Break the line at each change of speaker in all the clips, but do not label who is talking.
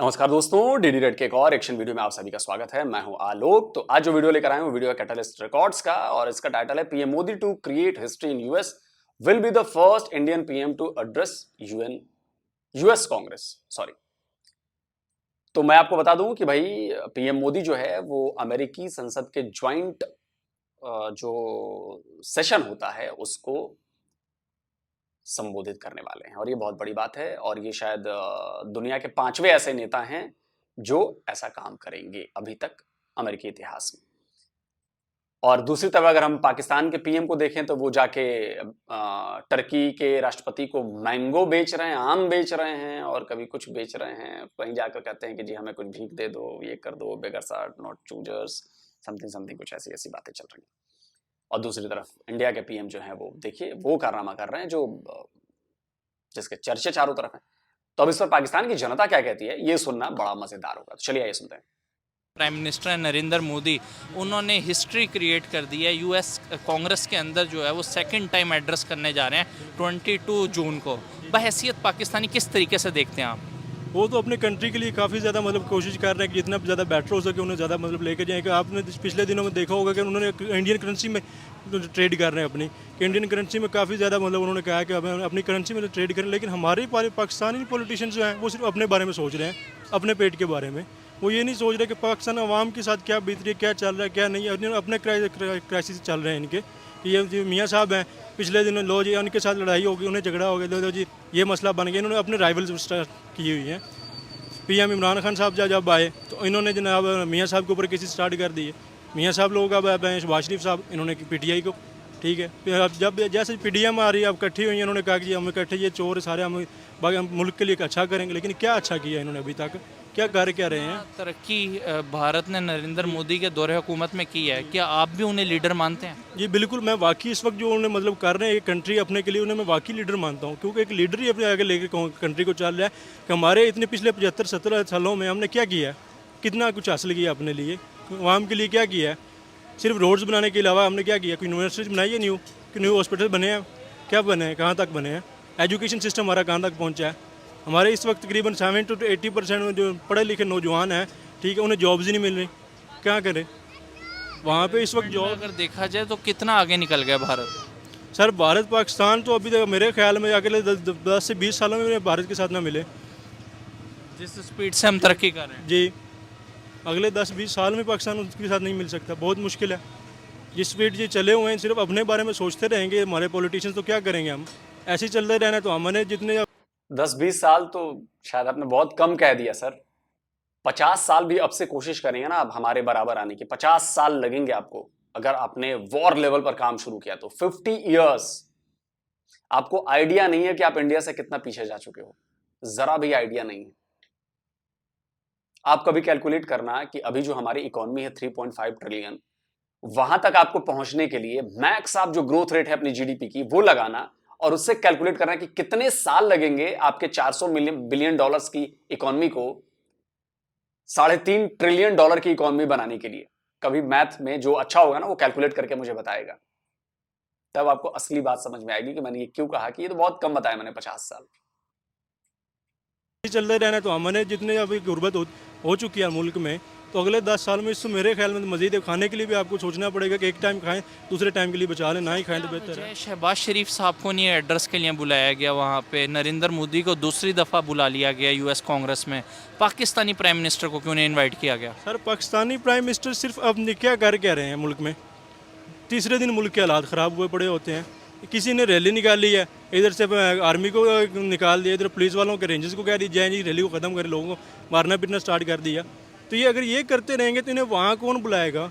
नमस्कार दोस्तों, DD red के एक और एक्शन वीडियो में आप सभी का स्वागत है। मैं हूं आलोक। तो आज जो वीडियो लेकर आए हूं, वीडियो है कैटलिस्ट रिकॉर्ड्स का और इसका टाइटल है PM Modi to create history in US will be the first Indian PM to address US Congress. Sorry. तो मैं आपको बता दूं कि भाई पीएम मोदी जो है वो अमेरिकी संसद के ज्वाइंट जो सेशन होता है उसको संबोधित करने वाले हैं और ये बहुत बड़ी बात है और ये शायद दुनिया के 5वें ऐसे नेता हैं जो ऐसा काम करेंगे अभी तक अमेरिकी इतिहास में। और दूसरी तरफ अगर हम पाकिस्तान के पीएम को देखें तो वो जाके टर्की के राष्ट्रपति को मैंगो बेच रहे हैं, आम बेच रहे हैं और कभी कुछ बेच रहे हैं। कहीं जाकर कहते हैं कि जी हमें कुछ भीख दे दो, ये कर दो, beggars are not choosers, something something, कुछ ऐसी ऐसी बातें चल रही हैं। और दूसरी तरफ इंडिया के पीएम जो हैं वो देखिए वो कारनामा कर रहे हैं जो जिसके चर्चे चारों तरफ हैं। तो अब इस पर पाकिस्तान की जनता क्या कहती है ये सुनना बड़ा मजेदार होगा। तो चलिए आइए सुनते हैं।
प्राइम मिनिस्टर नरेंद्र मोदी उन्होंने हिस्ट्री क्रिएट कर दी है। यूएस कांग्रेस के अंदर जो है वो सेकंड टाइम एड्रेस करने जा रहे हैं 22 जून को। बहैसियत पाकिस्तानी किस तरीके से देखते हैं आप?
वो तो अपने कंट्री के लिए काफ़ी ज़्यादा कोशिश कर रहे हैं कि जितना ज़्यादा बेटर हो सके उन्हें ज़्यादा लेके जाएं। कि आपने पिछले दिनों में देखा होगा कि उन्होंने इंडियन करेंसी में ट्रेड कर रहे हैं अपनी, कि इंडियन करेंसी में काफ़ी ज़्यादा उन्होंने कहा कि अब अपनी करेंसी में ट्रेड करें। लेकिन हमारे पाकिस्तानी पॉलिटिशियन जो हैं वो सिर्फ अपने बारे में सोच रहे हैं, अपने पेट के बारे में। वो ये नहीं सोच रहे कि पाकिस्तान अवाम के साथ क्या बीत रही है, क्या चल रहा है, क्या नहीं है। अपने क्राइसिस चल रहे हैं इनके कि ये जो मियाँ साहब हैं पिछले दिनों लो जी उनके साथ लड़ाई हो गई, उन्हें झगड़ा हो गया, लो जी ये मसला बन गया। इन्होंने अपने राइवल्स स्टार्ट की हुई हैं। पीएम इमरान खान साहब जब आए तो इन्होंने जनाब मियाँ साहब के ऊपर केस स्टार्ट कर दिए। मियाँ साहब लोगों का शहबाज शरीफ साहब इन्होंने पीटीआई को, ठीक है। फिर अब जब जैसे पीडीएम आ रही है अब इकट्ठी हुई, इन्होंने कहा कि हम इकट्ठे ये चोर सारे हम मुल्क के लिए अच्छा करेंगे। लेकिन क्या अच्छा किया इन्होंने अभी तक, क्या कर क्या रहे हैं?
तरक्की भारत ने नरेंद्र मोदी के दौरे हुकूमत में की है। क्या आप भी उन्हें लीडर मानते हैं?
जी बिल्कुल, मैं वाकई इस वक्त जो उन्हें कर रहे हैं एक कंट्री अपने के लिए, उन्हें मैं वाकई लीडर मानता हूँ। क्योंकि एक लीडर ही अपने आगे लेकर कंट्री को चल रहा है कि हमारे इतने पिछले 75-70 सालों में हमने क्या किया है, कितना कुछ हासिल किया अपने लिए, आवाम के लिए क्या किया है। सिर्फ रोड्स बनाने के अलावा हमने क्या किया? कोई यूनिवर्सिटी बनाई है न्यू, कि न्यू हॉस्पिटल बने हैं, क्या बने हैं, कहाँ तक बने हैं? एजुकेशन सिस्टम हमारा कहाँ तक पहुँचा है? हमारे इस वक्त तकरीबन 70 to 80% जो पढ़े लिखे नौजवान हैं, ठीक है, उन्हें जॉब्स ही नहीं मिल रही। क्या करें वहाँ पे इस वक्त जॉब?
अगर देखा जाए तो कितना आगे निकल गया भारत?
सर भारत पाकिस्तान तो अभी तक मेरे ख्याल में अगले 10 से 20 सालों में भारत के साथ ना मिले।
जिस स्पीड से हम तरक्की कर रहे हैं
जी, अगले 10-20 साल में पाकिस्तान उसके साथ नहीं मिल सकता, बहुत मुश्किल है। जिस स्पीड ये चले हुए हैं सिर्फ अपने बारे में सोचते रहेंगे हमारे पॉलिटिशियन, तो क्या करेंगे हम? ऐसे ही चलते रहना तो हमने जितने
10-20 साल तो शायद आपने बहुत कम कह दिया सर। 50 साल भी अब से कोशिश करेंगे ना अब हमारे बराबर आने की, 50 साल लगेंगे आपको। अगर आपने वॉर लेवल पर काम शुरू किया तो 50 इयर्स। आपको आइडिया नहीं है कि आप इंडिया से कितना पीछे जा चुके हो, जरा भी आइडिया नहीं है। आप कभी कैलकुलेट करना कि अभी जो हमारी इकोनॉमी है 3.5 ट्रिलियन, वहां तक आपको पहुंचने के लिए मैक्स आप जो ग्रोथ रेट है अपनी जीडीपी की वो लगाना और उससे कैलकुलेट करना कि कितने साल लगेंगे आपके 400 बिलियन डॉलर्स की इकोनॉमी को 3.5 ट्रिलियन डॉलर की इकोनॉमी बनाने के लिए। कभी मैथ में जो अच्छा होगा ना वो कैलकुलेट करके मुझे बताएगा, तब आपको असली बात समझ में आएगी कि मैंने ये क्यों कहा कि ये तो बहुत कम बताया मैंने 50 साल।
चलते रहना तो हमने जितने अभी गुर्बत हो चुकी है मुल्क में, तो अगले 10 साल में इससे मेरे ख्याल में मजीद खाने के लिए भी आपको सोचना पड़ेगा कि एक टाइम खाएं, दूसरे टाइम के लिए बचा लें, ना ही खाएं तो बेहतर है।
शहबाज शरीफ साहब को नहीं एड्रेस के लिए बुलाया गया, वहाँ पे नरेंद्र मोदी को दूसरी दफ़ा बुला लिया गया यूएस कांग्रेस में। पाकिस्तानी प्राइम मिनिस्टर को क्यों नहीं इन्वाइट किया गया?
सर पाकिस्तानी प्राइम मिनिस्टर सिर्फ अब क्या कर क्या रहे हैं मुल्क में? तीसरे दिन मुल्क के हालात ख़राब हुए पड़े होते हैं। किसी ने रैली निकाली है, इधर से आर्मी को निकाल दिया, इधर पुलिस वालों के रेंजर्स को कह दी जाए जी रैली को ख़त्म करें, लोगों को मारना पीटना स्टार्ट कर दिया। तो ये अगर ये करते रहेंगे तो इन्हें वहाँ कौन बुलाएगा?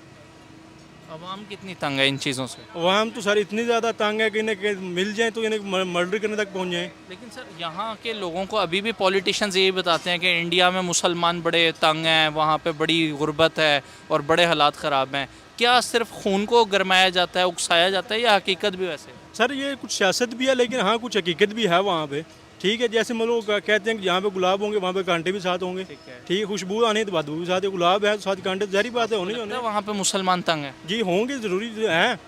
अवाम कितनी तंग है इन चीज़ों से?
अवाम तो सर इतनी ज़्यादा तंग है कि इन्हें मिल जाए तो इन्हें मर्डर करने तक पहुँच जाएँ।
लेकिन सर यहाँ के लोगों को अभी भी पॉलिटिशियंस यही बताते हैं कि इंडिया में मुसलमान बड़े तंग हैं, वहाँ पे बड़ी गुर्बत है और बड़े हालात ख़राब हैं। क्या सिर्फ खून को गरमाया जाता है, उकसाया जाता है, या हकीकत भी वैसे?
सर ये कुछ सियासत भी है लेकिन हाँ कुछ हकीकत भी है वहाँ पे, ठीक है। जैसे लोग कहते हैं कि जहाँ पे गुलाब होंगे वहाँ पे कांटे भी साथ होंगे, ठीक है। खुशबू आनी तो बदबू भी साथ है, गुलाब है तो साथ कांटे, जारी बात है होने
वहाँ पे मुसलमान तंग है?
जी होंगे, ज़रूरी हैं।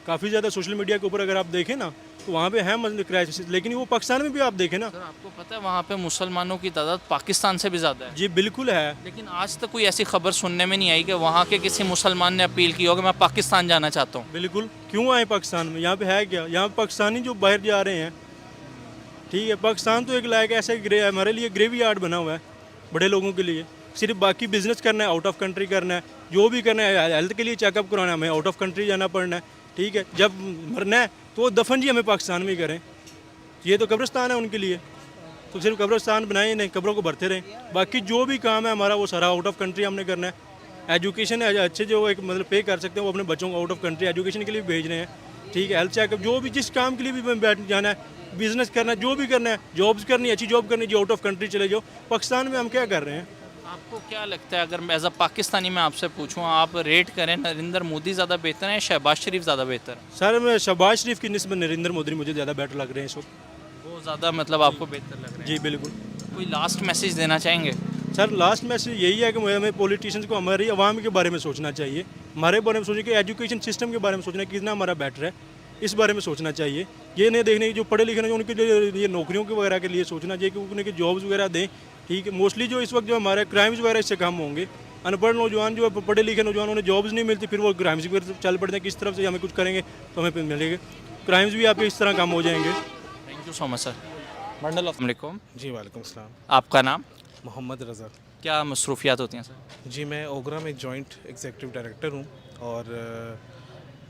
काफ़ी ज़्यादा सोशल मीडिया के ऊपर अगर आप देखें ना तो वहाँ पे है मतलब क्राइसिस, लेकिन वो पाकिस्तान में भी आप देखें ना।
सर आपको पता है वहाँ पे मुसलमानों की तादाद पाकिस्तान से भी ज़्यादा है।
जी बिल्कुल है।
लेकिन आज तक कोई ऐसी खबर सुनने में नहीं आई कि वहाँ के किसी मुसलमान ने अपील की हो कि मैं पाकिस्तान जाना चाहता हूँ।
बिल्कुल, क्यों आए पाकिस्तान में? यहाँ पे है क्या? यहाँ पाकिस्तानी जो बाहर जा रहे हैं, ठीक है, पाकिस्तान तो एक लायक ऐसा हमारे लिए ग्रेवी यार्ड बना हुआ है बड़े लोगों के लिए। सिर्फ बाकी बिजनेस करना है, आउट ऑफ कंट्री करना है, जो भी करना है, हेल्थ के लिए चेकअप कराना है, हमें आउट ऑफ कंट्री जाना पड़ना है, ठीक है। जब मरना है तो दफन जी हमें पाकिस्तान में ही करें, ये तो कब्रिस्तान है उनके लिए। तो सिर्फ कब्रिस्तान बनाए नहीं, कब्रों को भरते रहें, बाकी जो भी काम है हमारा वो सारा आउट ऑफ कंट्री हमने करना है। एजुकेशन है अच्छे जो एक मतलब पे कर सकते हैं वो अपने बच्चों को आउट ऑफ कंट्री एजुकेशन के लिए भेज रहे हैं, ठीक है। हेल्थ चेकअप जो भी जिस काम के लिए भी बैठ जाना है, बिजनेस करना है, जो भी करना है, जॉब्स करनी, अच्छी जॉब करनी, जो आउट ऑफ कंट्री चले जाओ। पाकिस्तान में हम क्या कर रहे हैं?
आपको क्या लगता है अगर एज अ पाकिस्तानी मैं आपसे पूछूं, आप रेट करें नरेंद्र मोदी ज़्यादा बेहतर है या शहबाज शरीफ ज़्यादा बेहतर है?
सर मैं शहबाज शरीफ की निस्बत नरेंद्र मोदी मुझे ज़्यादा बेटर लग रहे हैं इस वक्त।
वो ज़्यादा मतलब आपको बेहतर लग रहा है?
जी बिल्कुल।
कोई लास्ट मैसेज देना चाहेंगे?
सर लास्ट मैसेज यही है कि हमें पॉलिटिशियंस को हमारी आवाम के बारे में सोचना चाहिए, हमारे बारे में सोचना कि एजुकेशन सिस्टम के बारे में सोचना कितना हमारा बेटर है, इस बारे में सोचना चाहिए। ये नहीं देखने की जो पढ़े लिखे हैं उनके लिए ये नौकरियों के वगैरह के लिए सोचना चाहिए कि उनके जॉब्स वगैरह दें, ठीक है। मोस्टली जो इस वक्त जो हमारे क्राइम्स वगैरह इससे कम होंगे। अनपढ़ नौजवान जो है, पढ़े लिखे नौजवान, उन्हें जॉब्स नहीं मिलती, फिर वो क्राइम्स की तरफ चल पड़ते हैं। किस तरफ से हमें कुछ करेंगे तो हमें मिलेगा, क्राइम्स भी आपके इस तरह कम हो जाएंगे।
Thank you so much sir. Mandal
ji वालेकुम सलाम।
आपका नाम?
मोहम्मद रज़ा।
क्या मसरूफियात होती हैं सर?
जी मैं ओगरा में जॉइंट एग्जीक्यूटिव डायरेक्टर हूँ और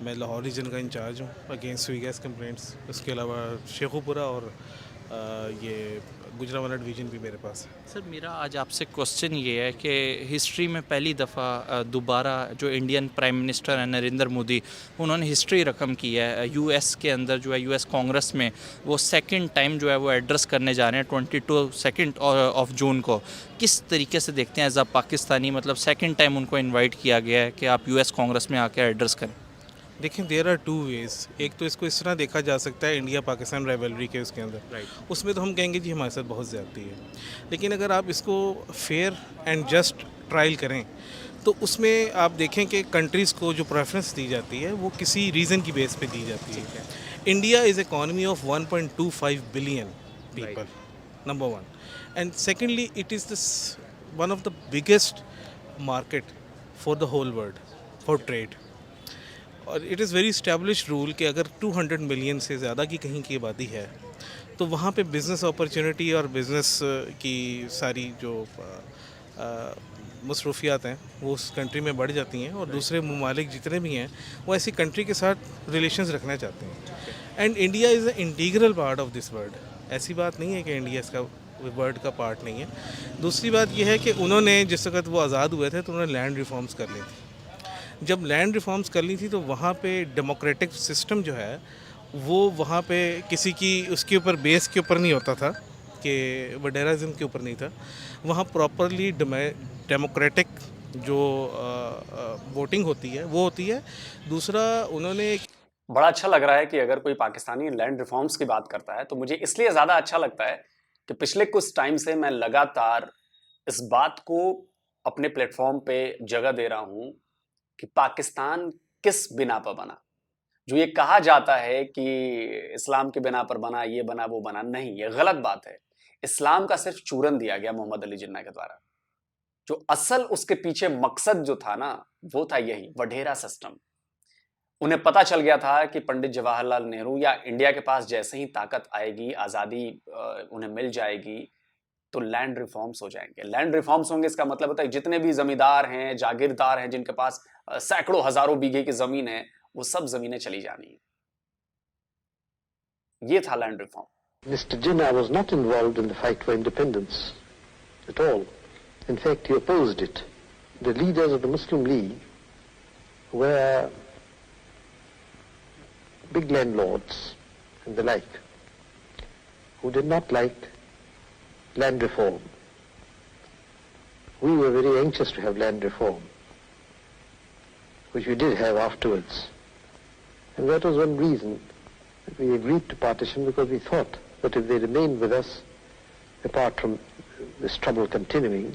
मैं लाहौर रीजन का इंचार्ज हूँ अगेंस्ट स्वी गैस कंप्लेंट्स। उसके अलावा शेखुपुरा और ये गुजरावाला डिवीज़न भी मेरे पास है।
सर मेरा आज आपसे क्वेश्चन ये है कि हिस्ट्री में पहली दफ़ा दोबारा जो इंडियन प्राइम मिनिस्टर हैं नरेंद्र मोदी, उन्होंने हिस्ट्री रकम की है यूएस के अंदर जो है यूएस कांग्रेस में वो सेकंड टाइम जो है वो एड्रेस करने जा रहे हैं 22 ऑफ जून को। किस तरीके से देखते हैं एज अ पाकिस्तानी, मतलब सेकंड टाइम उनको इनवाइट किया गया है कि आप यूएस कांग्रेस में आकर एड्रेस करें?
देखिए देयर आर टू वेज़। एक तो इसको इस तरह देखा जा सकता है इंडिया पाकिस्तान राइवलरी के उसके अंदर, उसमें तो हम कहेंगे जी हमारे साथ बहुत ज़्यादती है। लेकिन अगर आप इसको फेयर एंड जस्ट ट्रायल करें तो उसमें आप देखें कि कंट्रीज़ को जो प्रेफरेंस दी जाती है वो किसी रीज़न की बेस पे दी जाती है। India is economy of 1.25 billion people, number one, and secondly it is one of the biggest market for the whole world for trade. और it is very establish rule कि अगर 200 मिलियन से ज़्यादा की कहीं की आबादी है तो वहाँ पे बिज़नेस अपॉर्चुनिटी और बिज़नेस की सारी जो मसरूफियात हैं वो उस कंट्री में बढ़ जाती हैं और दूसरे ममालिक जितने भी हैं वो ऐसी कंट्री के साथ रिलेशंस रखना चाहते हैं। And India is a integral part of this world. ऐसी बात नहीं है कि इंडिया इसका वर्ल्ड का पार्ट नहीं है। दूसरी बात यह है कि उन्होंने जिस वक्त वो आज़ाद हुए थे तो उन्होंने लैंड रिफॉर्म्स कर ली थी। जब लैंड रिफॉर्म्स कर ली थी तो वहाँ पे डेमोक्रेटिक सिस्टम जो है वो वहाँ पे किसी की उसके ऊपर बेस के ऊपर नहीं होता था कि वडेराज़म के ऊपर नहीं था। वहाँ प्रॉपरली डेमोक्रेटिक जो वोटिंग होती है वो होती है। दूसरा उन्होंने
बड़ा अच्छा लग रहा है कि अगर कोई पाकिस्तानी लैंड रिफॉर्म्स की बात करता है तो मुझे इसलिए ज़्यादा अच्छा लगता है कि पिछले कुछ टाइम से मैं लगातार इस बात को अपने प्लेटफॉर्म पे जगह दे रहा हूँ कि पाकिस्तान किस बिना पर बना। जो ये कहा जाता है कि इस्लाम के बिना पर बना, ये बना, वो बना, नहीं, ये गलत बात है। इस्लाम का सिर्फ चूरन दिया गया मोहम्मद अली जिन्ना के द्वारा। जो असल उसके पीछे मकसद जो था ना वो था यही वढेरा सिस्टम। उन्हें पता चल गया था कि पंडित जवाहरलाल नेहरू या इंडिया के पास जैसे ही ताकत आएगी, आज़ादी उन्हें मिल जाएगी तो लैंड रिफॉर्म्स हो जाएंगे। लैंड रिफॉर्म्स होंगे इसका मतलब होता है जितने भी जमींदार हैं, जागीरदार हैं, जिनके पास सैकड़ों हजारों बीघे की जमीन है, वो सब जमीनें चली जानी है। ये था land reform.
Mr. Jinnah was not involved in the fight for independence at all. In fact, he opposed it. The leaders of the Muslim League were big landlords and the like, who did not like land reform. We were very anxious to have land reform, which we did have afterwards. And that was one reason that we agreed to partition, because we thought that if they remained with us, apart from this trouble continuing,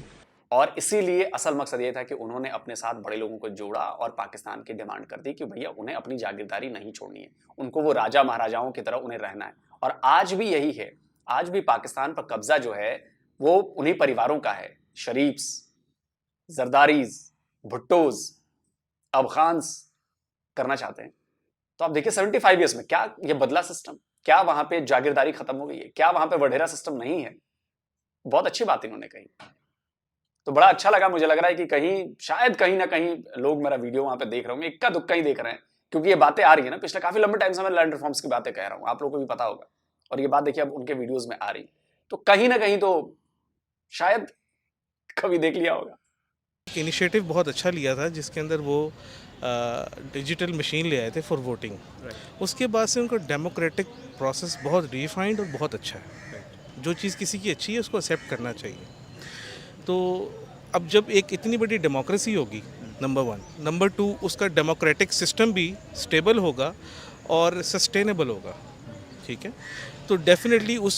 और इसीलिए असल मकसद ये था कि उन्होंने अपने साथ बड़े लोगों को जोड़ा और पाकिस्तान की डिमांड कर दी कि भैया उन्हें अपनी जागीरदारी नहीं छोड़नी है, उनको वो राजा महाराजाओं की तरह उन्हें रहना है। और आज भी यही है, आज भी पाकिस्तान पर कब्जा जो है वो उन्हीं परिवारों का है, शरीफ्स, जरदारीज, भुट्टोज, अब खान्स करना चाहते हैं। तो आप देखिए 75 ईयर्स में क्या ये बदला सिस्टम, क्या वहां पे जागीरदारी खत्म हो गई है, क्या वहां पे वडेरा सिस्टम नहीं है। बहुत अच्छी बात इन्होंने कही, तो बड़ा अच्छा लगा। मुझे लग रहा है कि कहीं शायद कहीं ना कहीं लोग मेरा वीडियो वहां पे देख रहे होंगे, इक्का दुक्का ही देख रहे हैं, क्योंकि ये बातें आ रही है ना, पिछले काफी लंबे टाइम से मैं लैंड रिफॉर्म्स की बातें कह रहा हूं, आप लोगों को भी पता होगा, और ये बात देखिए अब उनके वीडियोज में आ रही, तो कहीं ना कहीं तो शायद कभी देख लिया होगा।
इनिशिएटिव बहुत अच्छा लिया था जिसके अंदर वो डिजिटल मशीन ले आए थे फॉर वोटिंग। उसके बाद से उनका डेमोक्रेटिक प्रोसेस बहुत रिफाइंड और बहुत अच्छा है। जो चीज़ किसी की अच्छी है उसको एक्सेप्ट करना चाहिए। तो अब जब एक इतनी बड़ी डेमोक्रेसी होगी, नंबर 1, नंबर 2 उसका डेमोक्रेटिक सिस्टम भी स्टेबल होगा और सस्टेनेबल होगा, ठीक है। तो डेफिनेटली उस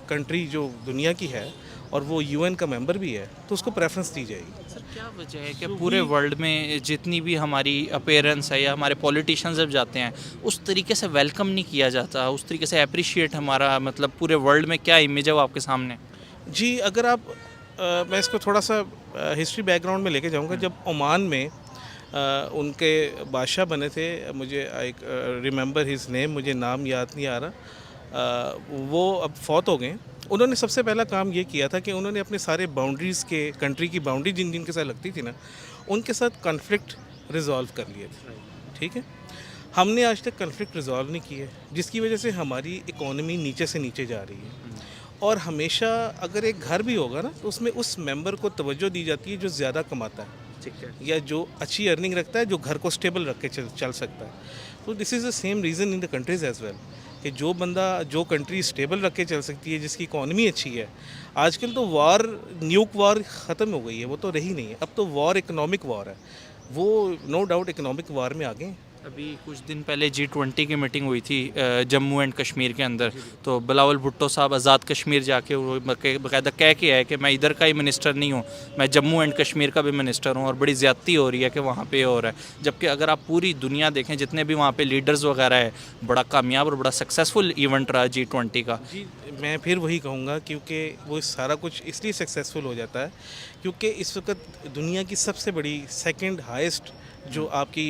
कंट्री जो दुनिया की है और वो यूएन का मेंबर भी है तो उसको प्रेफरेंस दी जाएगी।
सर क्या वजह है कि पूरे वर्ल्ड में जितनी भी हमारी अपीयरेंस है या हमारे पॉलिटिशियंस जब जाते हैं उस तरीके से वेलकम नहीं किया जाता, उस तरीके से अप्रिशिएट हमारा मतलब पूरे वर्ल्ड में क्या इमेज है वो आपके सामने?
जी, अगर आप मैं इसको थोड़ा सा हिस्ट्री बैकग्राउंड में लेके जाऊंगा। जब ओमान में उनके बादशाह बने थे, मुझे एक रिमेंबर हिज नेम, मुझे नाम याद नहीं आ रहा, वो अब फौत हो गए। उन्होंने सबसे पहला काम ये किया था कि उन्होंने अपने सारे बाउंड्रीज़ के, कंट्री की बाउंड्री जिन जिन के साथ लगती थी ना, उनके साथ कॉन्फ्लिक्ट रिजॉल्व कर लिए थे, ठीक है। हमने आज तक कॉन्फ्लिक्ट रिजॉल्व नहीं किए, जिसकी वजह से हमारी इकोनॉमी नीचे से नीचे जा रही है। और हमेशा अगर एक घर भी होगा ना तो उसमें उस मेंबर को तवज्जो दी जाती है जो ज़्यादा कमाता है,
ठीक है,
या जो अच्छी अर्निंग रखता है, जो घर को स्टेबल रख के चल सकता है। तो this is the same reason in the countries as well, कि जो बंदा, जो कंट्री स्टेबल रख के चल सकती है, जिसकी इकॉनमी अच्छी है। आजकल तो वॉर, न्यूक वॉर ख़त्म हो गई है, वो तो रही नहीं है। अब तो वॉर इकोनॉमिक वॉर है, वो नो डाउट इकोनॉमिक वॉर में आ गए।
अभी कुछ दिन पहले G20 की मीटिंग हुई थी जम्मू एंड कश्मीर के अंदर, तो बिलावल भुट्टो साहब आज़ाद कश्मीर जाके वो बाकायदा कह के आए कि मैं इधर का ही मिनिस्टर नहीं हूँ, मैं जम्मू एंड कश्मीर का भी मिनिस्टर हूँ, और बड़ी ज़्यादती हो रही है कि वहाँ पे हो रहा है। जबकि अगर आप पूरी दुनिया देखें, जितने भी वहाँ पे लीडर्स वगैरह है, बड़ा कामयाब और बड़ा सक्सेसफुल इवेंट रहा G20 का।
जी, मैं फिर वही कहूँगा, क्योंकि वो सारा कुछ इसलिए सक्सेसफुल हो जाता है क्योंकि इस वक्त दुनिया की सबसे बड़ी सेकंड हाईएस्ट जो आपकी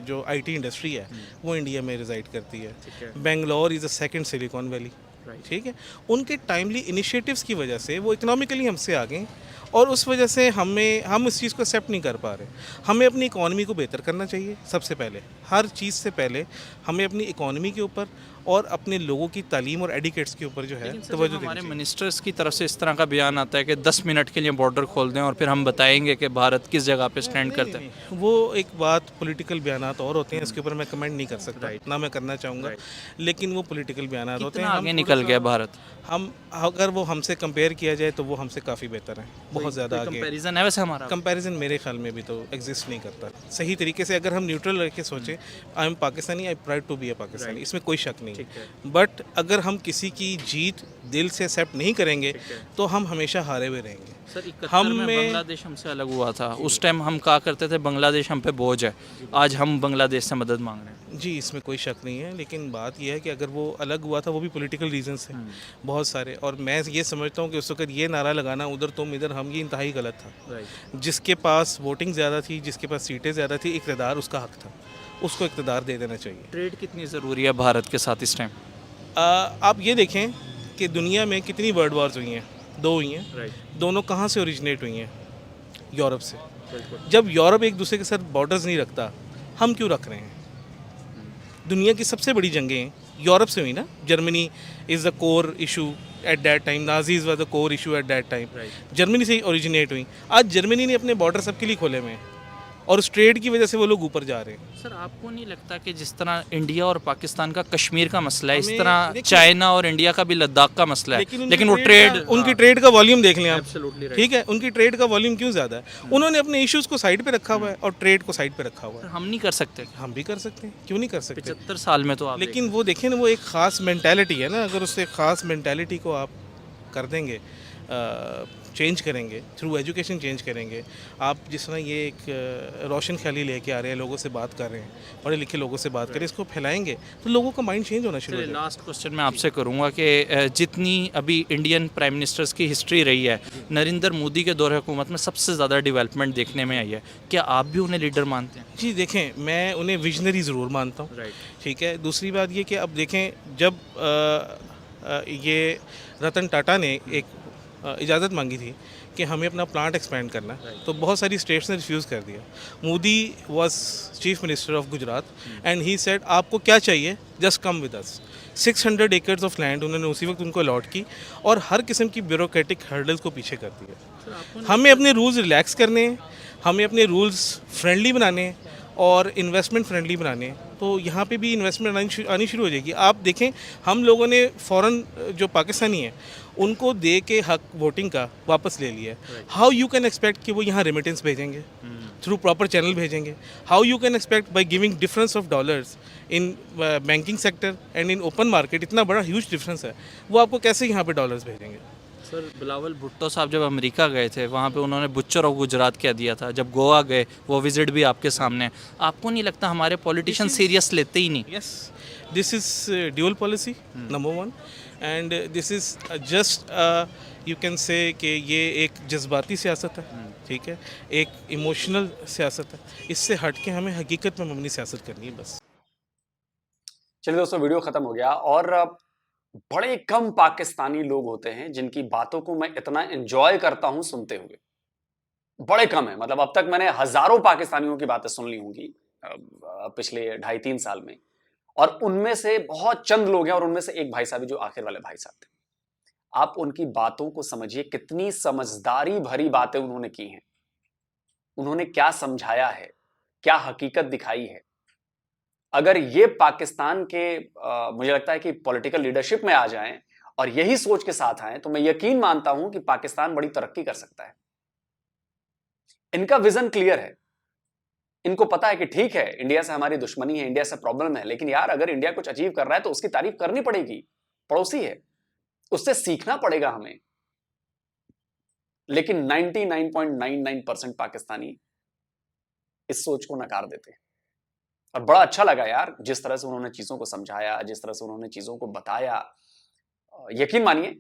जो आईटी इंडस्ट्री है वो इंडिया में रिजाइड करती है। Bangalore is the second silicon valley, ठीक है। उनके टाइमली इनिशिएटिव्स की वजह से वो इकोनॉमिकली हमसे आ गए, और उस वजह से हम इस चीज़ को एक्सेप्ट नहीं कर पा रहे। हमें अपनी इकॉनमी को बेहतर करना चाहिए सबसे पहले, हर चीज़ से पहले हमें अपनी इकॉनमी के ऊपर और अपने लोगों की तालीम और एडिकेट्स के ऊपर जो है तवज्जो देनी
हमारे
चाहिए।
मिनिस्टर्स की तरफ से इस तरह का बयान आता है कि 10 मिनट के लिए बॉर्डर खोल दें और फिर हम बताएंगे कि भारत किस जगह पे स्टैंड करता है।
वो एक बात, पॉलिटिकल बयानात और होते हैं, इसके ऊपर मैं कमेंट नहीं कर सकता, ना मैं करना चाहूँगा, लेकिन वो पॉलिटिकल बयानात होते हैं।
कितना
हम
आगे
थोड़ा
निकल
सा-
गया भारत?
हम अगर वो हमसे कंपेयर किया जाए तो वो हमसे काफ़ी बेहतर है, बहुत ज़्यादा आगे।
कंपैरिजन है वैसे हमारा?
कंपैरिजन मेरे ख्याल में भी तो एग्जिस्ट नहीं करता सही तरीके से। अगर हम न्यूट्रल रह के सोचें, I am Pakistani, I proud to be a Pakistani, इसमें कोई शक नहीं है। बट अगर हम किसी की जीत दिल से एक्सेप्ट नहीं करेंगे तो हम हमेशा हारे हुए रहेंगे।
सर 71 में बांग्लादेश हमसे अलग हुआ था, उस टाइम हम कहा करते थे बांग्लादेश हम पे बोझ है, आज हम बांग्लादेश से मदद मांग रहे हैं।
जी, इसमें कोई शक नहीं है, लेकिन बात यह है कि अगर वो अलग हुआ था वो भी पॉलिटिकल रीजन से बहुत सारे, और मैं ये समझता हूँ कि उस वक्त ये नारा लगाना उधर तुम इधर हम, ये इंतहाई गलत था। जिसके पास वोटिंग ज़्यादा थी, जिसके पास सीटें ज़्यादा थी, इक़्तिदार उसका हक था, उसको इक़्तिदार दे देना चाहिए।
ट्रेड कितनी ज़रूरी है भारत के साथ इस टाइम?
आप ये देखें कि दुनिया में कितनी वर्ल्ड वार्स हुई हैं, 2 हुई हैं। दोनों कहाँ से ओरिजिनेट हुई हैं? यूरोप से। जब यूरोप एक दूसरे के साथ बॉर्डर्स नहीं रखता, हम क्यों रख रहे हैं? दुनिया की सबसे बड़ी जंगें यूरोप से हुई ना। Germany is the core issue at that time, Nazis was the core issue at that time. Germany से ही ओरिजिनेट हुई। आज जर्मनी ने अपने बॉर्डर सबके लिए खोले हुए हैं, और उस ट्रेड की वजह से वो लोग ऊपर जा रहे हैं।
सर आपको नहीं लगता कि जिस तरह इंडिया और पाकिस्तान का कश्मीर का मसला है, इस
हमें
तरह
देखिए-
चाइना और इंडिया का भी लद्दाख का मसला है,
उनकी
लेकिन वो ट्रेड
उनकी ट्रेड का वॉल्यूम देख लें आप,
Absolutely right.
ठीक है, उनकी ट्रेड का वॉल्यूम क्यों ज़्यादा है? उन्होंने अपने इश्यूज़ को साइड पे रखा हुआ है और ट्रेड को साइड पे रखा हुआ है।
हम नहीं कर सकते?
हम भी कर सकते हैं, क्यों नहीं कर सकते?
75 साल में तो आप
लेकिन वो देखें ना, वो एक ख़ास मेंटालिटी है ना, अगर उससे ख़ास मेंटालिटी को आप कर देंगे चेंज करेंगे, थ्रू एजुकेशन चेंज करेंगे। आप जिस तरह ये एक रोशन ख्याली लेके आ रहे हैं, लोगों से बात कर रहे हैं, पढ़े लिखे लोगों से बात करें, इसको फैलाएंगे तो लोगों का माइंड चेंज होना शुरू हो
चलिए
जाएगा।
लास्ट क्वेश्चन मैं आपसे करूंगा कि जितनी अभी इंडियन प्राइम मिनिस्टर्स की हिस्ट्री रही है, नरेंद्र मोदी के दौर हुकूमत में सबसे ज़्यादा डेवलपमेंट देखने में आई है। क्या आप भी उन्हें लीडर मानते हैं?
जी देखें, मैं उन्हें विजनरी ज़रूर मानता हूँ।
राइट।
ठीक है, दूसरी बात ये कि अब देखें, जब ये रतन टाटा ने एक इजाज़त मांगी थी कि हमें अपना प्लांट एक्सपेंड करना है, तो बहुत सारी स्टेट्स ने रिफ्यूज़ कर दिया। Modi was chief minister of Gujarat and he said आपको क्या चाहिए, just come with us. 600 acres of land उन्होंने उसी वक्त उनको अलॉट की और हर किस्म की ब्यूरोक्रेटिक हर्डल्स को पीछे कर दिया। हमें अपने रूल्स रिलैक्स करने हैं, हमें अपने रूल्स फ्रेंडली बनाने हैं और इन्वेस्टमेंट फ्रेंडली बनाने हैं। तो यहाँ पे भी इन्वेस्टमेंट आनी शुरू हो जाएगी। आप देखें, हम लोगों ने फ़ौरन जो पाकिस्तानी हैं उनको दे के हक वोटिंग का वापस ले लिया है। हाउ यू कैन एक्सपेक्ट कि वो यहाँ रेमिटेंस भेजेंगे, थ्रू प्रॉपर चैनल भेजेंगे? How you can expect by giving difference of dollars in banking sector and in open market, इतना बड़ा ह्यूज डिफरेंस है, वो आपको कैसे यहाँ पे डॉलर्स भेजेंगे?
सर बिलावल भुट्टो साहब जब अमेरिका गए थे, वहाँ पे उन्होंने बुच्चर ऑफ गुजरात कह दिया था। जब गोवा गए, वो विजिट भी आपके सामने है। आपको नहीं लगता हमारे पॉलिटिशियन सीरियस लेते ही नहीं?
Yes, this is dual policy, number one, and this is just you can say कि ये एक जज्बाती सियासत है, ठीक है, एक इमोशनल सियासत है। इससे हट के हमें हकीकत में मबनी सियासत करनी है बस।
चलिए दोस्तों, वीडियो खत्म हो गया। और बड़े कम पाकिस्तानी लोग होते हैं जिनकी बातों को मैं इतना एंजॉय करता हूं सुनते हुए। बड़े कम है, मतलब अब तक मैंने हजारों पाकिस्तानियों की बातें सुन ली होंगी पिछले 2.5-3 साल में, और उनमें से बहुत चंद लोग हैं, और उनमें से एक भाई साहब जो आखिर वाले भाई साहब थे। आप उनकी बातों को समझिए, कितनी समझदारी भरी बातें उन्होंने की हैं। उन्होंने क्या समझाया है, क्या हकीकत दिखाई है। अगर ये पाकिस्तान के मुझे लगता है कि पॉलिटिकल लीडरशिप में आ जाएं और यही सोच के साथ आएं, तो मैं यकीन मानता हूं कि पाकिस्तान बड़ी तरक्की कर सकता है। इनका विजन क्लियर है। इनको पता है कि ठीक है, इंडिया से हमारी दुश्मनी है, इंडिया से प्रॉब्लम है, लेकिन यार अगर इंडिया कुछ अचीव कर रहा है तो उसकी तारीफ करनी पड़ेगी। पड़ोसी है, उससे सीखना पड़ेगा हमें। लेकिन 99.99% पाकिस्तानी इस सोच को नकार देते हैं। और बड़ा अच्छा लगा यार, जिस तरह से उन्होंने चीजों को समझाया, जिस तरह से उन्होंने चीजों को बताया। यकीन मानिए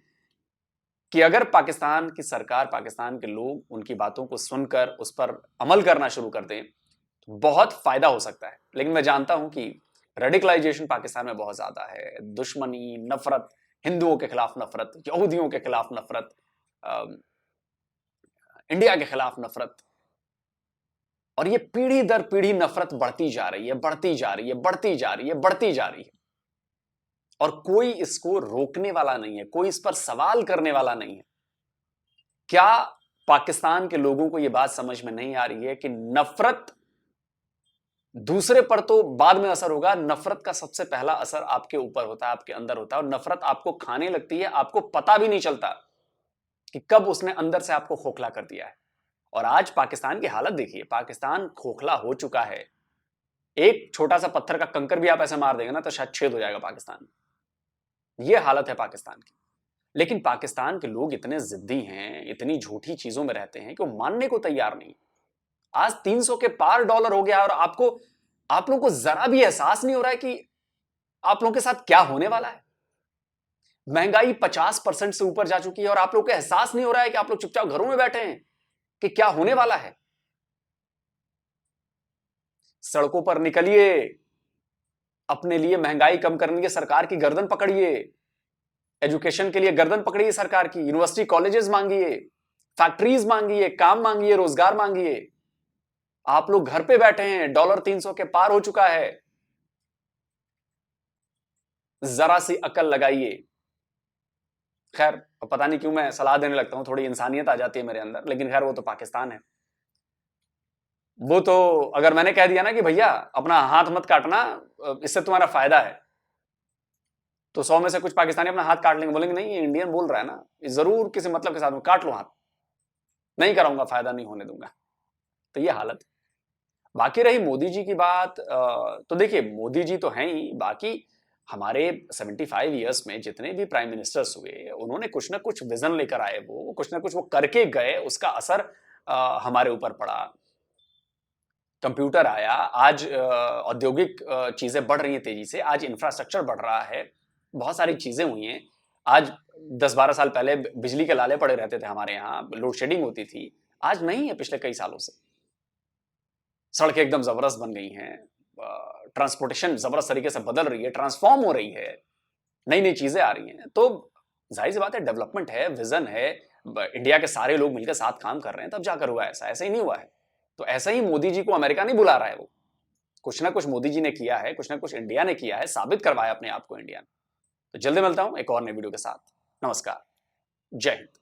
कि अगर पाकिस्तान की सरकार, पाकिस्तान के लोग उनकी बातों को सुनकर उस पर अमल करना शुरू कर दें तो बहुत फायदा हो सकता है। लेकिन मैं जानता हूं कि रेडिकलाइजेशन पाकिस्तान में बहुत ज्यादा है। दुश्मनी, नफरत, हिंदुओं के खिलाफ नफरत, यहूदियों के खिलाफ नफरत, इंडिया के खिलाफ नफरत, और ये पीढ़ी दर पीढ़ी नफरत बढ़ती जा रही है, बढ़ती जा रही है, बढ़ती जा रही है, बढ़ती जा रही है। और कोई इसको रोकने वाला नहीं है, कोई इस पर सवाल करने वाला नहीं है। क्या पाकिस्तान के लोगों को यह बात समझ में नहीं आ रही है कि नफरत दूसरे पर तो बाद में असर होगा, नफरत का सबसे पहला असर आपके ऊपर होता है, आपके अंदर होता है। और नफरत आपको खाने लगती है, आपको पता भी नहीं चलता कि कब उसने अंदर से आपको खोखला कर दिया है। और आज पाकिस्तान की हालत देखिए, पाकिस्तान खोखला हो चुका है। एक छोटा सा पत्थर का कंकर भी आप ऐसे मार देंगे ना तो शायद छेद हो जाएगा पाकिस्तान में। यह हालत है पाकिस्तान की। लेकिन पाकिस्तान के लोग इतने जिद्दी हैं, इतनी झूठी चीजों में रहते हैं कि वो मानने को तैयार नहीं। आज 300 के पार डॉलर हो गया और आप लोगों को जरा भी एहसास नहीं हो रहा है कि आप लोगों के साथ क्या होने वाला है। महंगाई 50% से ऊपर जा चुकी है और आप लोगों को एहसास नहीं हो रहा है कि आप लोग चुपचाप घरों में बैठे हैं कि क्या होने वाला है। सड़कों पर निकलिए, अपने लिए महंगाई कम करने के लिए सरकार की गर्दन पकड़िए, एजुकेशन के लिए गर्दन पकड़िए सरकार की, यूनिवर्सिटी कॉलेजेस मांगिए, फैक्ट्रीज मांगिए, काम मांगिए, रोजगार मांगिए। आप लोग घर पे बैठे हैं, डॉलर 300 के पार हो चुका है। जरा सी अकल लगाइए। खैर पता नहीं क्यों मैं सलाह देने लगता हूं, थोड़ी इंसानियत आ जाती है मेरे अंदर, लेकिन खैर वो तो पाकिस्तान है। वो तो अगर मैंने कह दिया ना कि भैया अपना हाथ मत काटना, इससे तुम्हारा फायदा है, तो 100 में से कुछ पाकिस्तानी अपना हाथ काट लेंगे, बोलेंगे नहीं ये इंडियन बोल रहा है ना, जरूर किसी मतलब के साथ में काट लो हाथ, नहीं कराऊंगा, फायदा नहीं होने दूंगा। तो ये हालत। बाकी रही मोदी जी की बात, तो देखिए मोदी जी तो हैं ही, बाकी हमारे 75 इयर्स में जितने भी प्राइम मिनिस्टर्स हुए, उन्होंने कुछ ना कुछ विजन लेकर आए, वो कुछ ना कुछ वो करके गए, उसका असर हमारे ऊपर पड़ा। कंप्यूटर आया, आज औद्योगिक चीजें बढ़ रही हैं तेजी से, आज इंफ्रास्ट्रक्चर बढ़ रहा है, बहुत सारी चीजें हुई हैं। आज 10-12 साल पहले बिजली के लाले पड़े रहते थे हमारे यहाँ, लोड शेडिंग होती थी, आज नहीं है पिछले कई सालों से। सड़कें एकदम जबरदस्त बन गई हैं, ट्रांसपोर्टेशन जबरदस्त तरीके से बदल रही है, ट्रांसफॉर्म हो रही है, नई नई चीजें आ रही हैं। तो जाहिर सी बात है, डेवलपमेंट है, विजन है, इंडिया के सारे लोग मिलकर साथ काम कर रहे हैं, तब जाकर हुआ ऐसा, ऐसा ही नहीं हुआ है। तो ऐसा ही मोदी जी को अमेरिका नहीं बुला रहा है, वो कुछ ना कुछ मोदी जी ने किया है, कुछ ना कुछ इंडिया ने किया है, साबित करवाया अपने आप को इंडिया ने। तो जल्दी मिलता हूं एक और नई वीडियो के साथ। नमस्कार, जय हिंद।